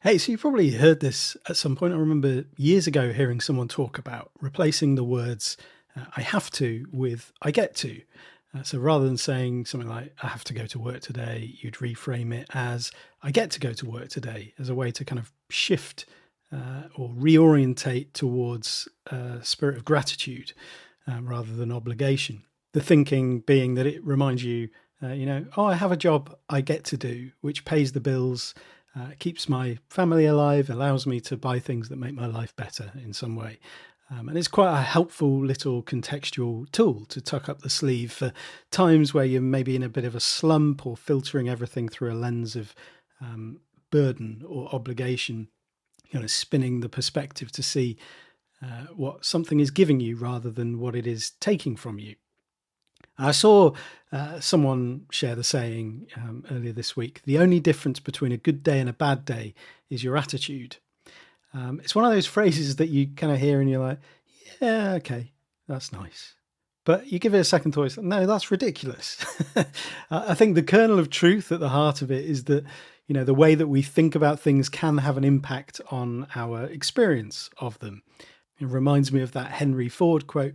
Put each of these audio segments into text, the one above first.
Hey, so you probably heard this at some point. I remember years ago hearing someone talk about replacing the words I have to with I get to. So rather than saying something like I have to go to work today, you'd reframe it as I get to go to work today as a way to kind of shift or reorientate towards a spirit of gratitude rather than obligation. The thinking being that it reminds you, oh, I have a job I get to do, which pays the bills, keeps my family alive, allows me to buy things that make my life better in some way. And it's quite a helpful little contextual tool to tuck up the sleeve for times where you're maybe in a bit of a slump or filtering everything through a lens of burden or obligation, spinning the perspective to see what something is giving you rather than what it is taking from you. I saw someone share the saying earlier this week, the only difference between a good day and a bad day is your attitude. It's one of those phrases that you kind of hear and you're like, yeah, okay, that's nice. But you give it a second thought, no, that's ridiculous. I think the kernel of truth at the heart of it is that, the way that we think about things can have an impact on our experience of them. It reminds me of that Henry Ford quote,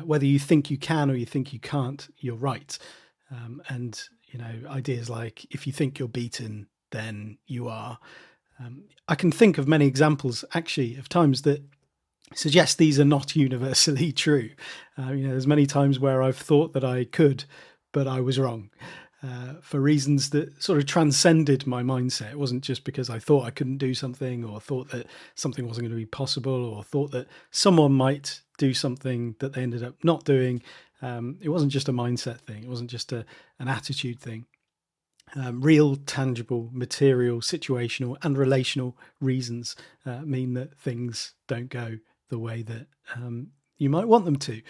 whether you think you can or you think you can't, you're right. And ideas like if you think you're beaten, then you are. I can think of many examples, actually, of times that suggest these are not universally true. There's many times where I've thought that I could, but I was wrong. For reasons that sort of transcended my mindset. It wasn't just because I thought I couldn't do something or thought that something wasn't going to be possible or thought that someone might do something that they ended up not doing. It wasn't just a mindset thing. It wasn't just an attitude thing. Real, tangible, material, situational and relational reasons mean that things don't go the way that you might want them to.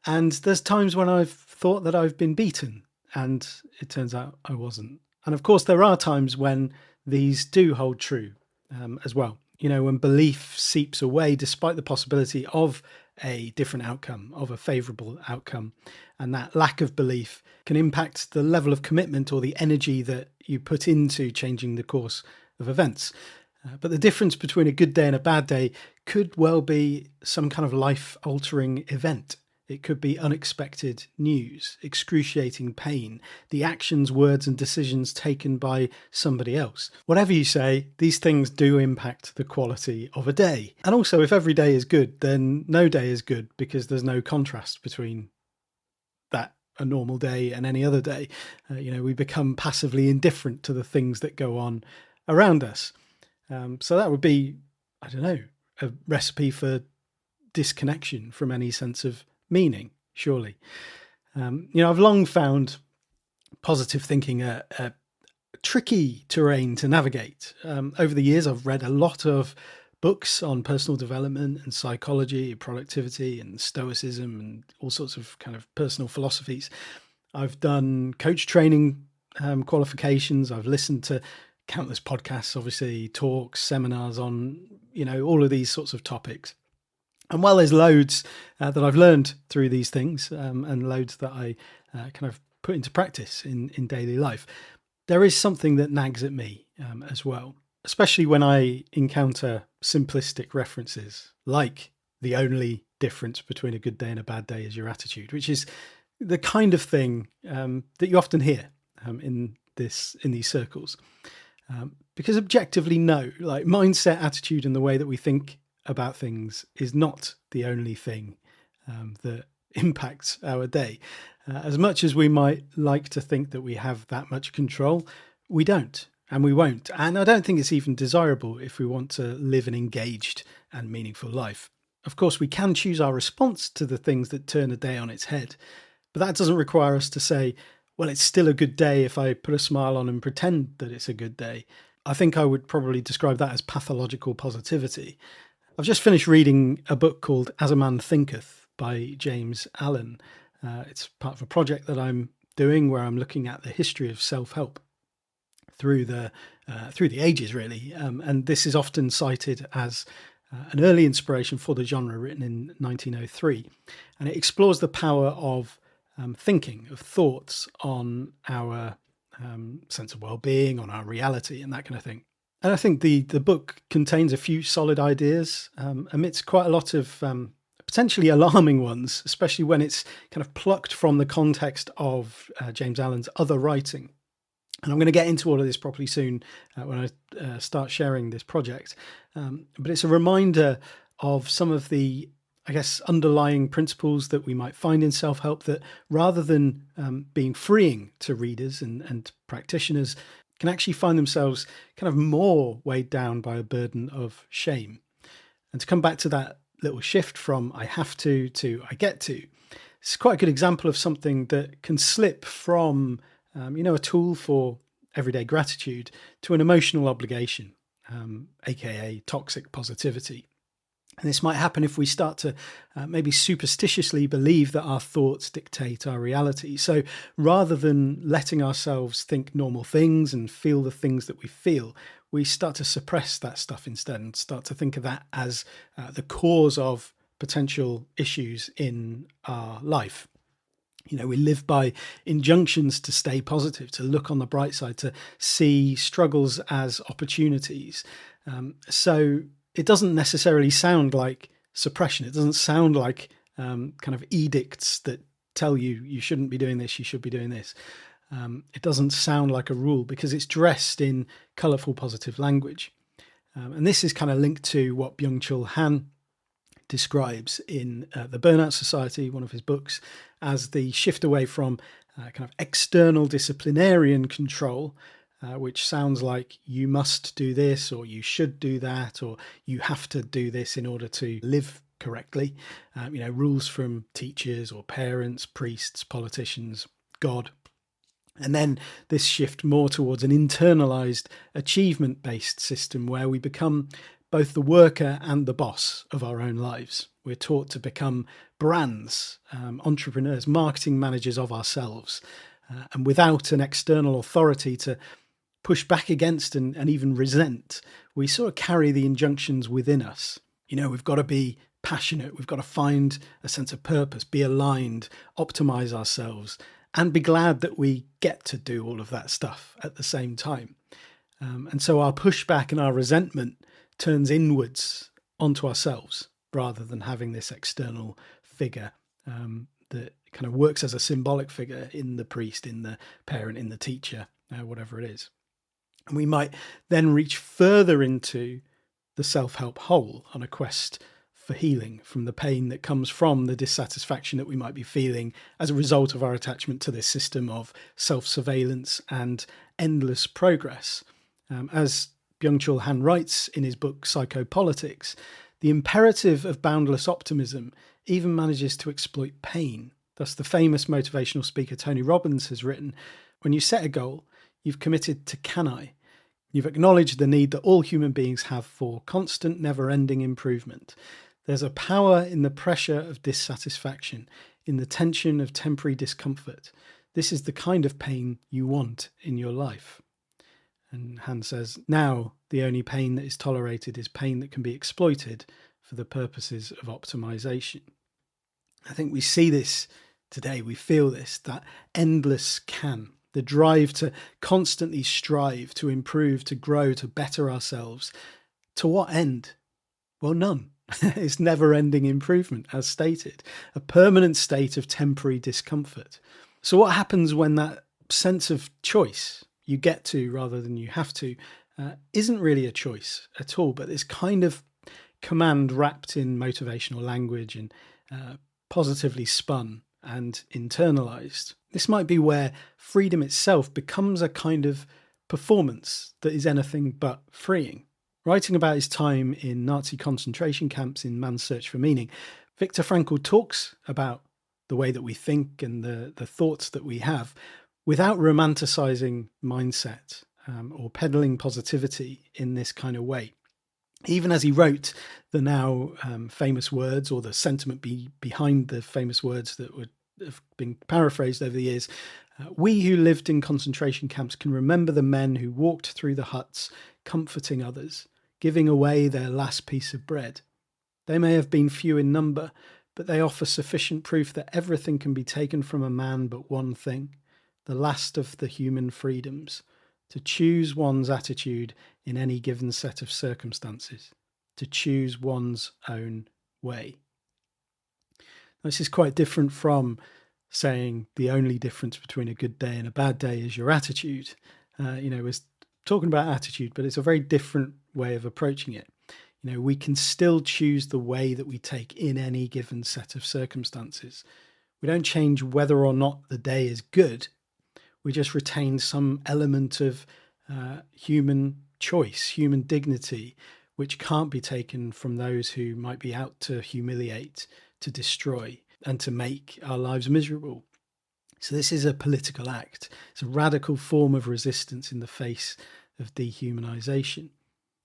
And there's times when I've thought that I've been beaten, and it turns out I wasn't. And of course, there are times when these do hold true as well. When belief seeps away, despite the possibility of a different outcome, of a favourable outcome. And that lack of belief can impact the level of commitment or the energy that you put into changing the course of events. But the difference between a good day and a bad day could well be some kind of life-altering event. It could be unexpected news, excruciating pain, the actions, words and decisions taken by somebody else. Whatever you say, these things do impact the quality of a day. And also, if every day is good, then no day is good because there's no contrast between that, a normal day, and any other day. We become passively indifferent to the things that go on around us. So that would be, I don't know, a recipe for disconnection from any sense of meaning, surely. I've long found positive thinking a tricky terrain to navigate. Over the years, I've read a lot of books on personal development and psychology, productivity and stoicism and all sorts of kind of personal philosophies. I've done coach training qualifications. I've listened to countless podcasts, obviously, talks, seminars on, all of these sorts of topics. And while there's loads that I've learned through these things and loads that I kind of put into practice in daily life, there is something that nags at me as well, especially when I encounter simplistic references like the only difference between a good day and a bad day is your attitude, which is the kind of thing that you often hear in these circles. Because objectively, no, like mindset, attitude and the way that we think about things is not the only thing that impacts our day. As much as we might like to think that we have that much control, we don't and we won't. And I don't think it's even desirable if we want to live an engaged and meaningful life. Of course, we can choose our response to the things that turn a day on its head, but that doesn't require us to say, well, it's still a good day if I put a smile on and pretend that it's a good day. I think I would probably describe that as pathological positivity. I've just finished reading a book called As a Man Thinketh by James Allen. It's part of a project that I'm doing where I'm looking at the history of self-help through the ages, really. And this is often cited as an early inspiration for the genre, written in 1903. And it explores the power of thinking, of thoughts on our sense of well-being, on our reality and that kind of thing. And I think the book contains a few solid ideas amidst quite a lot of potentially alarming ones, especially when it's kind of plucked from the context of James Allen's other writing. And I'm going to get into all of this properly soon when I start sharing this project. But it's a reminder of some of the, I guess, underlying principles that we might find in self-help that, rather than being freeing to readers and practitioners, can actually find themselves kind of more weighed down by a burden of shame. And to come back to that little shift from I have to I get to, it's quite a good example of something that can slip from, a tool for everyday gratitude to an emotional obligation, aka toxic positivity. And this might happen if we start to maybe superstitiously believe that our thoughts dictate our reality. So rather than letting ourselves think normal things and feel the things that we feel, we start to suppress that stuff instead and start to think of that as the cause of potential issues in our life. We live by injunctions to stay positive, to look on the bright side, to see struggles as opportunities. So it doesn't necessarily sound like suppression. It doesn't sound like kind of edicts that tell you shouldn't be doing this, you should be doing this. It doesn't sound like a rule because it's dressed in colourful positive language. And this is kind of linked to what Byung-Chul Han describes in The Burnout Society, one of his books, as the shift away from kind of external disciplinarian control, which sounds like you must do this or you should do that or you have to do this in order to live correctly. Rules from teachers or parents, priests, politicians, God. And then this shift more towards an internalized achievement-based system where we become both the worker and the boss of our own lives. We're taught to become brands, entrepreneurs, marketing managers of ourselves. And without an external authority to push back against and even resent, we sort of carry the injunctions within us. We've got to be passionate. We've got to find a sense of purpose, be aligned, optimize ourselves, and be glad that we get to do all of that stuff at the same time. And so our pushback and our resentment turns inwards onto ourselves rather than having this external figure that kind of works as a symbolic figure in the priest, in the parent, in the teacher, whatever it is. And we might then reach further into the self-help hole on a quest for healing from the pain that comes from the dissatisfaction that we might be feeling as a result of our attachment to this system of self-surveillance and endless progress. As Byung-Chul Han writes in his book Psychopolitics, the imperative of boundless optimism even manages to exploit pain. Thus, the famous motivational speaker Tony Robbins has written, when you set a goal, you've committed to CANI. You've acknowledged the need that all human beings have for constant, never-ending improvement. There's a power in the pressure of dissatisfaction, in the tension of temporary discomfort. This is the kind of pain you want in your life. And Han says, now the only pain that is tolerated is pain that can be exploited for the purposes of optimization. I think we see this today. We feel this, that endless can, the drive to constantly strive, to improve, to grow, to better ourselves. To what end? Well, none. It's never-ending improvement, as stated, a permanent state of temporary discomfort. So what happens when that sense of choice, you get to rather than you have to, isn't really a choice at all, but this kind of command wrapped in motivational language and positively spun and internalized? This might be where freedom itself becomes a kind of performance that is anything but freeing. Writing about his time in Nazi concentration camps in Man's Search for Meaning, Viktor Frankl talks about the way that we think and the thoughts that we have without romanticizing mindset or peddling positivity in this kind of way. Even as he wrote the now famous words, or the sentiment behind the famous words that have been paraphrased over the years, we who lived in concentration camps can remember the men who walked through the huts, comforting others, giving away their last piece of bread. They may have been few in number, but they offer sufficient proof that everything can be taken from a man but one thing, the last of the human freedoms, to choose one's attitude in any given set of circumstances, to choose one's own way. This is quite different from saying the only difference between a good day and a bad day is your attitude. We're talking about attitude, but it's a very different way of approaching it. We can still choose the way that we take in any given set of circumstances. We don't change whether or not the day is good. We just retain some element of human choice, human dignity, which can't be taken from those who might be out to humiliate, to destroy, and to make our lives miserable. So this is a political act. It's a radical form of resistance in the face of dehumanization.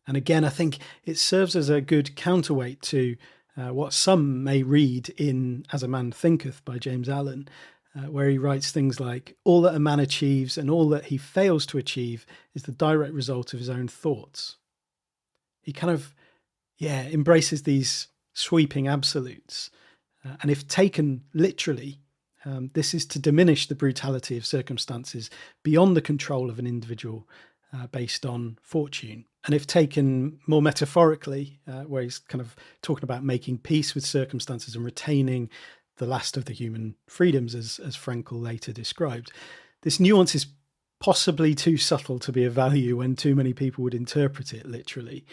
And again, I think it serves as a good counterweight to what some may read in As a Man Thinketh by James Allen, where he writes things like, all that a man achieves and all that he fails to achieve is the direct result of his own thoughts. He kind of, embraces these sweeping absolutes. And if taken literally, this is to diminish the brutality of circumstances beyond the control of an individual based on fortune. And if taken more metaphorically, where he's kind of talking about making peace with circumstances and retaining the last of the human freedoms, as Frankl later described, this nuance is possibly too subtle to be of value when too many people would interpret it literally.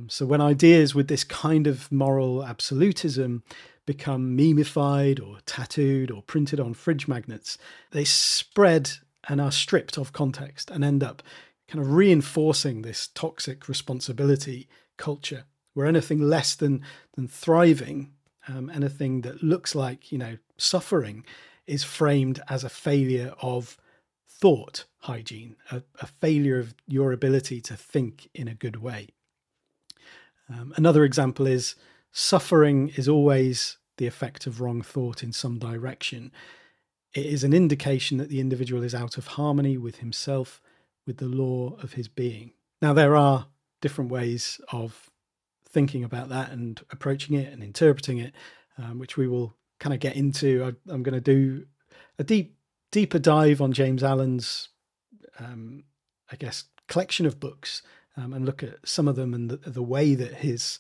So when ideas with this kind of moral absolutism become memefied or tattooed or printed on fridge magnets, they spread and are stripped of context and end up kind of reinforcing this toxic responsibility culture, where anything less than thriving, anything that looks like, suffering, is framed as a failure of thought hygiene, a failure of your ability to think in a good way. Another example is suffering is always the effect of wrong thought in some direction. It is an indication that the individual is out of harmony with himself, with the law of his being. Now, there are different ways of thinking about that and approaching it and interpreting it, which we will kind of get into. I'm going to do a deeper dive on James Allen's, collection of books, and look at some of them and the way that his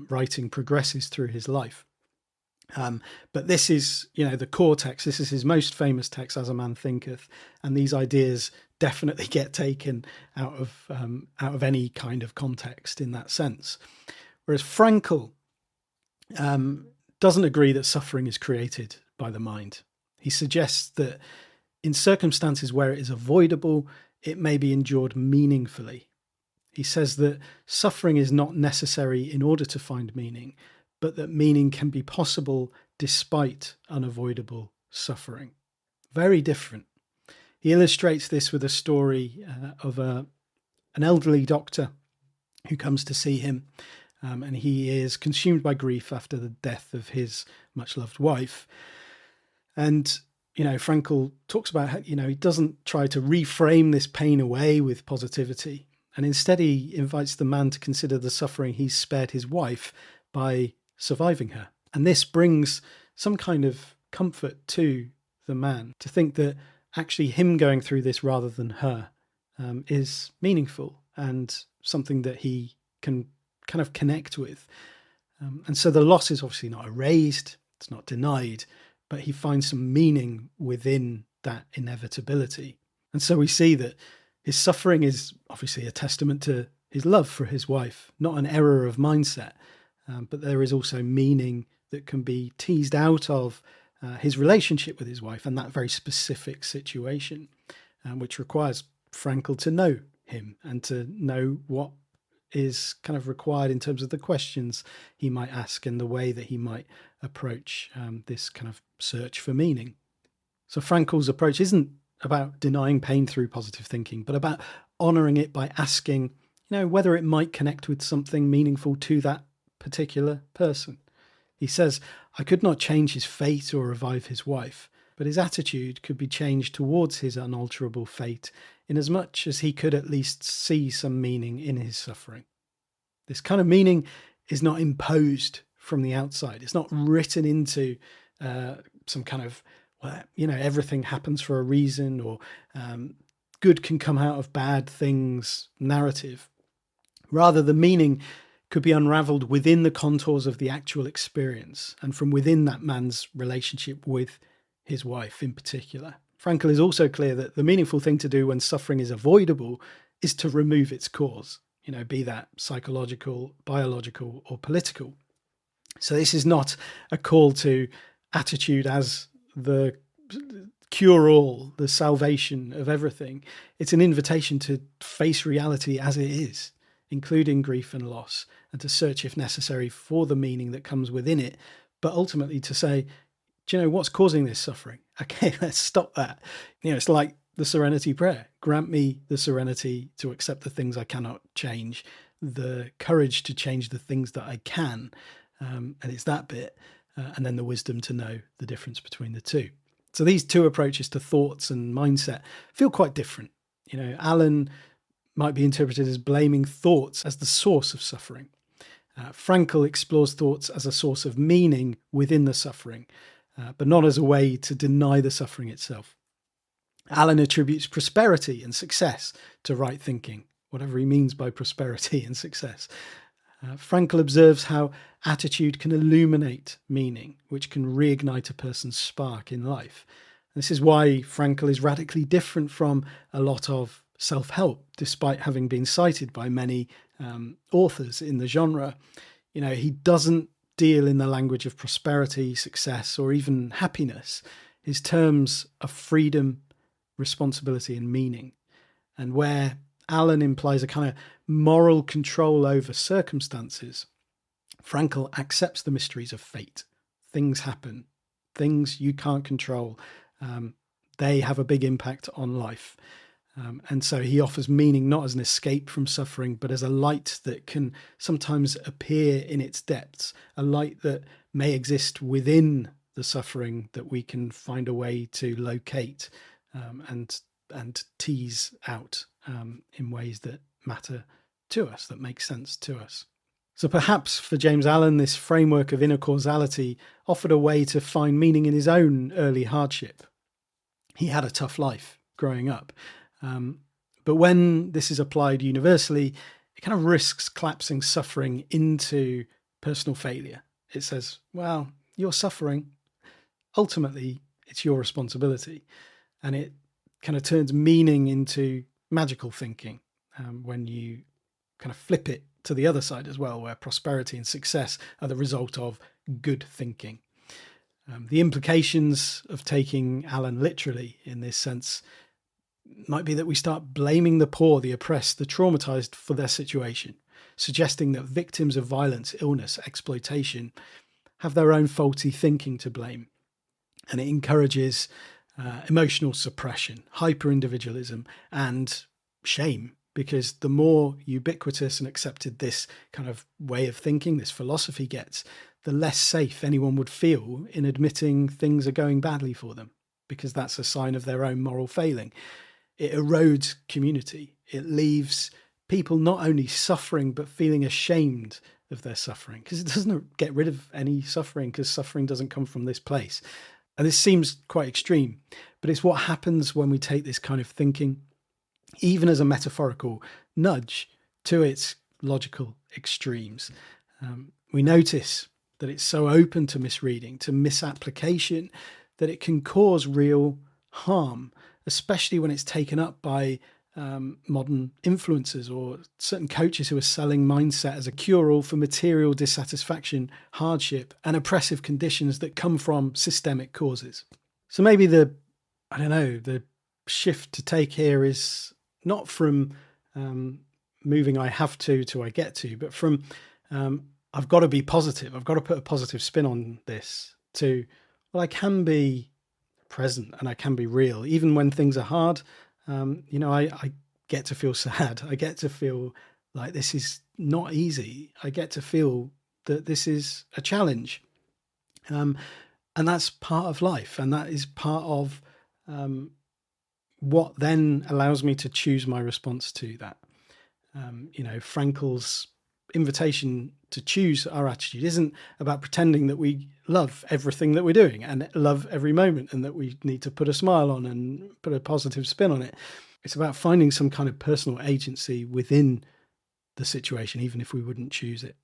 writing progresses through his life. But this is, the core text. This is his most famous text, As a Man Thinketh, and these ideas definitely get taken out of any kind of context in that sense. Whereas Frankl doesn't agree that suffering is created by the mind. He suggests that in circumstances where it is avoidable, it may be endured meaningfully. He says that suffering is not necessary in order to find meaning, but that meaning can be possible despite unavoidable suffering. Very different. He illustrates this with a story of an elderly doctor who comes to see him, and he is consumed by grief after the death of his much-loved wife. And, Frankl talks about how, he doesn't try to reframe this pain away with positivity. And instead, he invites the man to consider the suffering he's spared his wife by surviving her. And this brings some kind of comfort to the man, to think that actually him going through this rather than her is meaningful and something that he can kind of connect with. And so the loss is obviously not erased, it's not denied, but he finds some meaning within that inevitability. And so we see that his suffering is obviously a testament to his love for his wife, not an error of mindset, but there is also meaning that can be teased out of his relationship with his wife and that very specific situation, which requires Frankl to know him and to know what is kind of required in terms of the questions he might ask and the way that he might approach this kind of search for meaning. So Frankl's approach isn't about denying pain through positive thinking, but about honouring it by asking, whether it might connect with something meaningful to that particular person. He says, I could not change his fate or revive his wife, but his attitude could be changed towards his unalterable fate inasmuch as he could at least see some meaning in his suffering. This kind of meaning is not imposed from the outside. It's not written into some kind of, everything happens for a reason, or good can come out of bad things narrative. Rather, the meaning could be unraveled within the contours of the actual experience and from within that man's relationship with his wife in particular. Frankl is also clear that the meaningful thing to do when suffering is avoidable is to remove its cause, be that psychological, biological, or political. So this is not a call to attitude as the cure-all, the salvation of everything. It's an invitation to face reality as it is, including grief and loss, and to search, if necessary, for the meaning that comes within it, but ultimately to say, do you know what's causing this suffering? Okay, let's stop that. It's like the serenity prayer. Grant me the serenity to accept the things I cannot change, the courage to change the things that I can. And it's that bit, and then the wisdom to know the difference between the two. So these two approaches to thoughts and mindset feel quite different. Alan might be interpreted as blaming thoughts as the source of suffering. Frankl explores thoughts as a source of meaning within the suffering, but not as a way to deny the suffering itself. Alan attributes prosperity and success to right thinking, whatever he means by prosperity and success. Frankl observes how attitude can illuminate meaning, which can reignite a person's spark in life. This is why Frankl is radically different from a lot of self-help, despite having been cited by many authors in the genre. He doesn't deal in the language of prosperity, success, or even happiness. His terms are freedom, responsibility, and meaning. And where Alan implies a kind of moral control over circumstances, Frankl accepts the mysteries of fate. Things happen, things you can't control. They have a big impact on life. And so he offers meaning not as an escape from suffering, but as a light that can sometimes appear in its depths, a light that may exist within the suffering that we can find a way to locate and tease out in ways that matter to us, that make sense to us. So perhaps for James Allen, this framework of inner causality offered a way to find meaning in his own early hardship. He had a tough life growing up. But when this is applied universally, it kind of risks collapsing suffering into personal failure. It says, well, you're suffering. Ultimately, it's your responsibility. And it kind of turns meaning into magical thinking when you kind of flip it to the other side as well, where prosperity and success are the result of good thinking. The implications of taking Alan literally in this sense might be that we start blaming the poor, the oppressed, the traumatized for their situation, suggesting that victims of violence, illness, exploitation have their own faulty thinking to blame. And it encourages emotional suppression, hyper-individualism, and shame, because the more ubiquitous and accepted this kind of way of thinking, this philosophy gets, the less safe anyone would feel in admitting things are going badly for them, because that's a sign of their own moral failing. It erodes community. It leaves people not only suffering, but feeling ashamed of their suffering, because it doesn't get rid of any suffering, because suffering doesn't come from this place. And this seems quite extreme, but it's what happens when we take this kind of thinking, even as a metaphorical nudge, to its logical extremes. We notice that it's so open to misreading, to misapplication, that it can cause real harm, especially when it's taken up by modern influencers or certain coaches who are selling mindset as a cure-all for material dissatisfaction, hardship, and oppressive conditions that come from systemic causes. So maybe the shift to take here is not from moving I have to I get to, but from I've got to be positive. I've got to put a positive spin on this to, well, I can be present and I can be real. Even when things are hard, I get to feel sad. I get to feel like this is not easy. I get to feel that this is a challenge. And that's part of life. And that is part of what then allows me to choose my response to that. Frankl's invitation to choose our attitude isn't about pretending that we love everything that we're doing and love every moment and that we need to put a smile on and put a positive spin on it. It's about finding some kind of personal agency within the situation, even if we wouldn't choose it.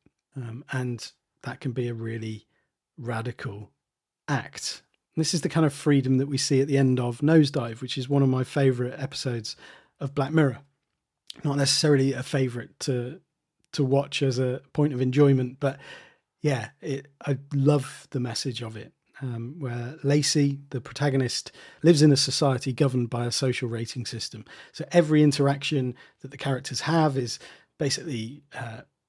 And that can be a really radical act. And this is the kind of freedom that we see at the end of Nosedive, which is one of my favourite episodes of Black Mirror. Not necessarily a favourite to watch as a point of enjoyment, but yeah, I love the message of it, where Lacey, the protagonist, lives in a society governed by a social rating system. So every interaction that the characters have is basically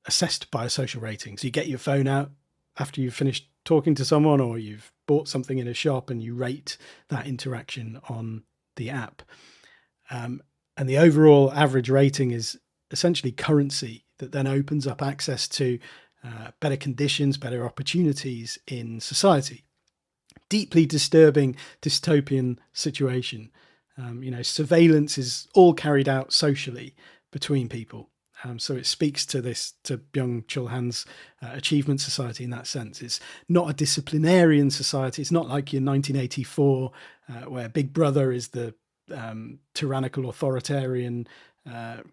assessed by a social rating. So you get your phone out after you've finished talking to someone, or you've bought something in a shop, and you rate that interaction on the app. And the overall average rating is essentially currency that then opens up access to better conditions, better opportunities in society. Deeply disturbing dystopian situation. Surveillance is all carried out socially between people. So it speaks to Byung-Chul Han's achievement society in that sense. It's not a disciplinarian society. It's not like your 1984, where Big Brother is the tyrannical authoritarian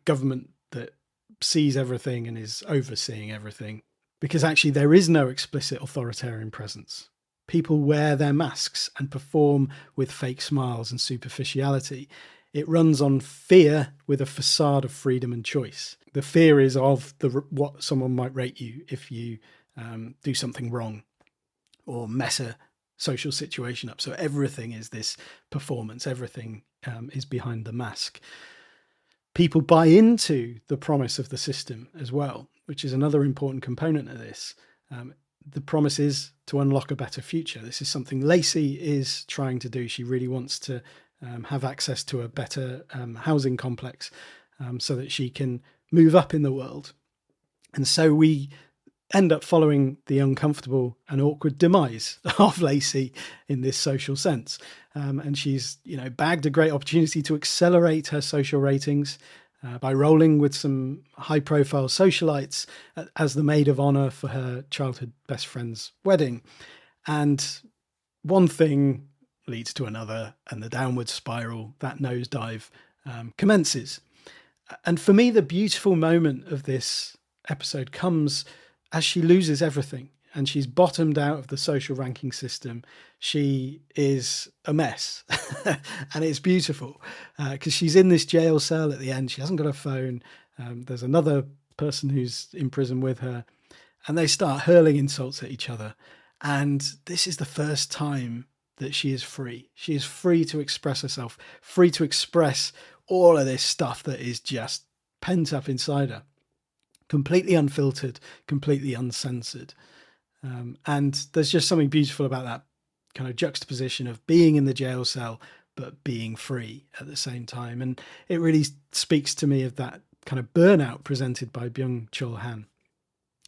government that sees everything and is overseeing everything. Because actually there is no explicit authoritarian presence. People wear their masks and perform with fake smiles and superficiality. It runs on fear with a facade of freedom and choice. The fear is of what someone might rate you if you do something wrong or mess a social situation up. So everything is this performance. Everything is behind the mask. People buy into the promise of the system as well, which is another important component of this. The promise is to unlock a better future. This is something Lacey is trying to do. She really wants to have access to a better housing complex so that she can move up in the world. And so we end up following the uncomfortable and awkward demise of Lacey in this social sense. And she's, bagged a great opportunity to accelerate her social ratings by rolling with some high-profile socialites as the maid of honor for her childhood best friend's wedding. And one thing leads to another, and the downward spiral, that nosedive, commences. And for me, the beautiful moment of this episode comes as she loses everything and she's bottomed out of the social ranking system. She is a mess. And it's beautiful because she's in this jail cell at the end. She hasn't got a phone. There's another person who's in prison with her, and they start hurling insults at each other. And this is the first time that she is free. She is free to express herself, free to express all of this stuff that is just pent up inside her. Completely unfiltered, completely uncensored. And there's just something beautiful about that kind of juxtaposition of being in the jail cell, but being free at the same time. And it really speaks to me of that kind of burnout presented by Byung-Chul Han.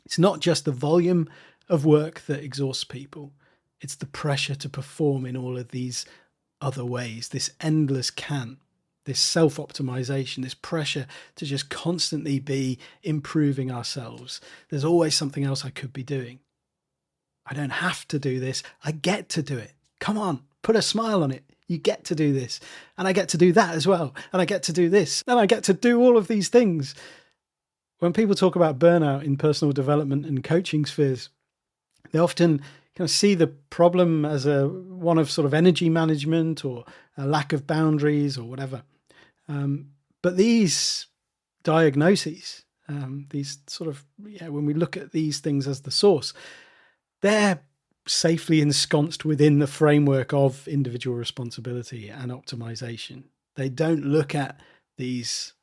It's not just the volume of work that exhausts people. It's the pressure to perform in all of these other ways, this endless can, this self-optimization, this pressure to just constantly be improving ourselves. There's always something else I could be doing. I don't have to do this. I get to do it. Come on, put a smile on it. You get to do this. And I get to do that as well. And I get to do this. And I get to do all of these things. When people talk about burnout in personal development and coaching spheres, they often kind of see the problem as one of sort of energy management or a lack of boundaries or whatever. But these diagnoses, these sort of, when we look at these things as the source, they're safely ensconced within the framework of individual responsibility and optimization. They don't look at these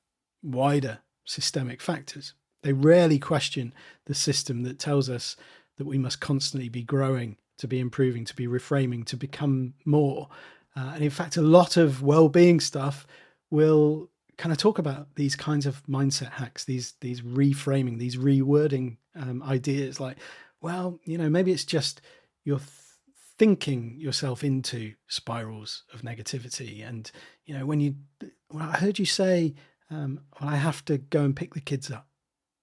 wider systemic factors. They rarely question the system that tells us that we must constantly be growing, to be improving, to be reframing, to become more. And in fact, a lot of well-being stuff will kind of talk about these kinds of mindset hacks, these reframing, these rewording ideas like, well, maybe it's just you're thinking yourself into spirals of negativity. And, I heard you say, I have to go and pick the kids up.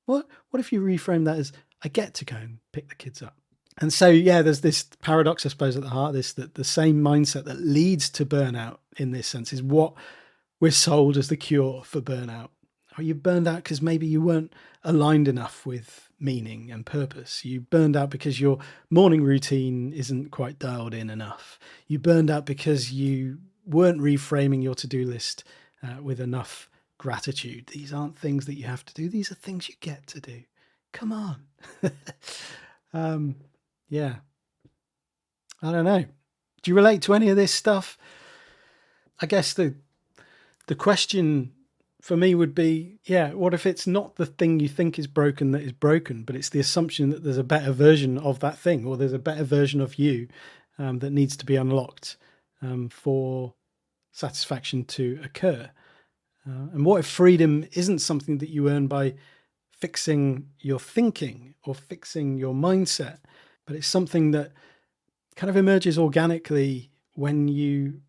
What if you reframe that as, I get to go and pick the kids up? And so, there's this paradox, I suppose, at the heart of this, that the same mindset that leads to burnout in this sense is what we're sold as the cure for burnout. Are you burned out because maybe you weren't aligned enough with meaning and purpose? You burned out because your morning routine isn't quite dialed in enough. You burned out because you weren't reframing your to-do list with enough gratitude. These aren't things that you have to do. These are things you get to do. Come on. Yeah. I don't know. Do you relate to any of this stuff? I guess the question for me would be, what if it's not the thing you think is broken that is broken, but it's the assumption that there's a better version of that thing, or there's a better version of you that needs to be unlocked for satisfaction to occur? And what if freedom isn't something that you earn by fixing your thinking or fixing your mindset, but it's something that kind of emerges organically when you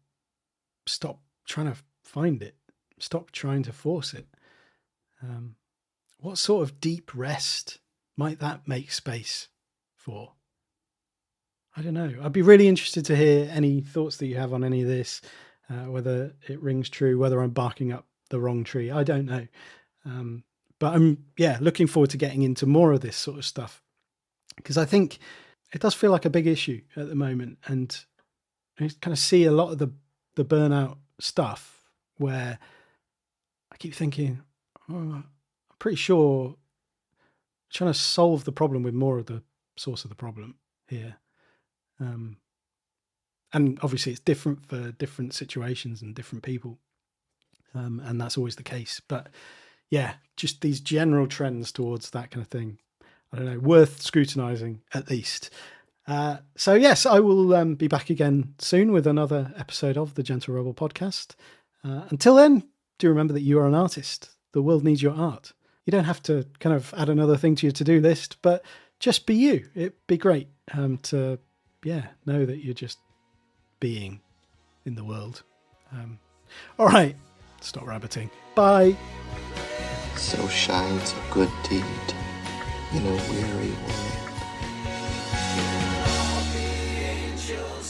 stop trying to find it, stop trying to force it? What sort of deep rest might that make space for? I don't know. I'd be really interested to hear any thoughts that you have on any of this, whether it rings true, whether I'm barking up the wrong tree. I don't know. But I'm, looking forward to getting into more of this sort of stuff, because I think it does feel like a big issue at the moment. And I kind of see a lot of the burnout stuff where I keep thinking, I'm pretty sure trying to solve the problem with more of the source of the problem here. And obviously it's different for different situations and different people. And that's always the case. But just these general trends towards that kind of thing, I don't know, worth scrutinizing at least. So yes, I will be back again soon with another episode of the Gentle Rebel podcast. Until then, do remember that you are an artist. The world needs your art. You don't have to kind of add another thing to your to-do list, but just be you. It'd be great to know that you're just being in the world. All right, stop rabbiting. Bye. So shines a good deed in a weary world.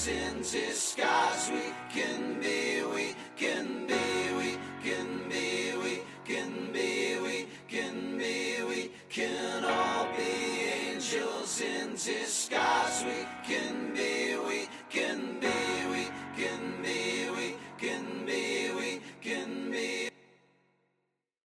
In disguise, we can be, we can be, we can be, we can be, we can be, we can all be angels in disguise, we can be.